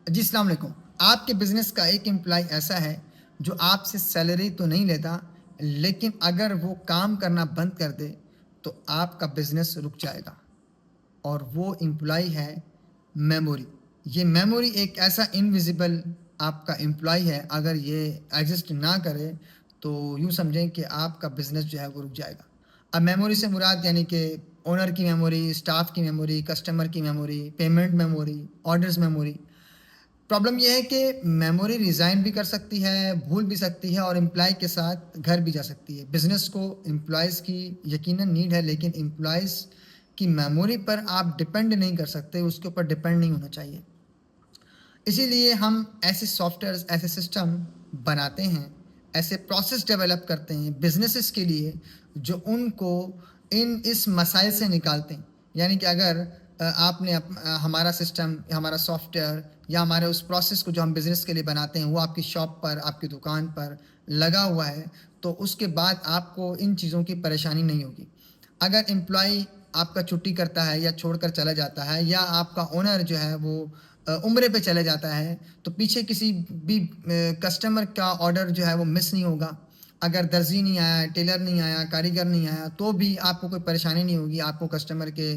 جی السلام علیکم. آپ کے بزنس کا ایک امپلائی ایسا ہے جو آپ سے سیلری تو نہیں لیتا، لیکن اگر وہ کام کرنا بند کر دے تو آپ کا بزنس رک جائے گا، اور وہ امپلائی ہے میموری. یہ میموری ایک ایسا انویزیبل آپ کا امپلائی ہے، اگر یہ ایگزسٹ نہ کرے تو یوں سمجھیں کہ آپ کا بزنس جو ہے وہ رک جائے گا. اب میموری سے مراد یعنی کہ اونر کی میموری، اسٹاف کی میموری، کسٹمر کی memory, payment memory, orders memory. Problem یہ ہے کہ میموری ریزائن بھی کر سکتی ہے، بھول بھی سکتی ہے، اور امپلائی کے ساتھ گھر بھی جا سکتی ہے. بزنس کو امپلائز کی یقیناً نیڈ ہے، لیکن امپلائز کی میموری پر آپ ڈپینڈ نہیں کر سکتے، اس کے اوپر ڈپینڈ نہیں ہونا چاہیے. اسی لیے ہم ایسے سافٹ ویئرز، ایسے سسٹم بناتے ہیں، ایسے پروسیس ڈیولپ کرتے ہیں بزنسز کے لیے جو ان کو اس مسائل سے نکالتے ہیں. یعنی کہ اگر آپ نے ہمارا سسٹم، ہمارا سافٹ ویئر یا ہمارے اس پروسیس کو جو ہم بزنس کے لیے بناتے ہیں وہ آپ کی شاپ پر، آپ کی دکان پر لگا ہوا ہے، تو اس کے بعد آپ کو ان چیزوں کی پریشانی نہیں ہوگی. اگر امپلائی آپ کا چھٹی کرتا ہے یا چھوڑ کر چلا جاتا ہے، یا آپ کا اونر جو ہے وہ عمرے پہ چلے جاتا ہے، تو پیچھے کسی بھی کسٹمر کا آرڈر جو ہے وہ مس نہیں ہوگا. اگر درزی نہیں آیا، ٹیلر نہیں آیا، کاریگر نہیں آیا، تو بھی آپ کو کوئی پریشانی نہیں ہوگی. آپ کو کسٹمر کے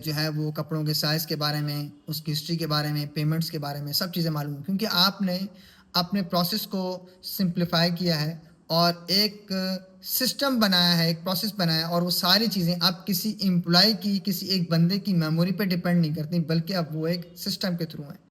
جو ہے وہ کپڑوں کے سائز کے بارے میں، اس کی ہسٹری کے بارے میں، پیمنٹس کے بارے میں سب چیزیں معلوم ہیں، کیونکہ آپ نے اپنے پروسیس کو سمپلیفائی کیا ہے اور ایک سسٹم بنایا ہے، ایک پروسیس بنایا ہے، اور وہ ساری چیزیں اب کسی امپلائی کی، کسی ایک بندے کی میموری پہ ڈپینڈ نہیں کرتی، بلکہ اب وہ ایک سسٹم کے تھرو ہیں.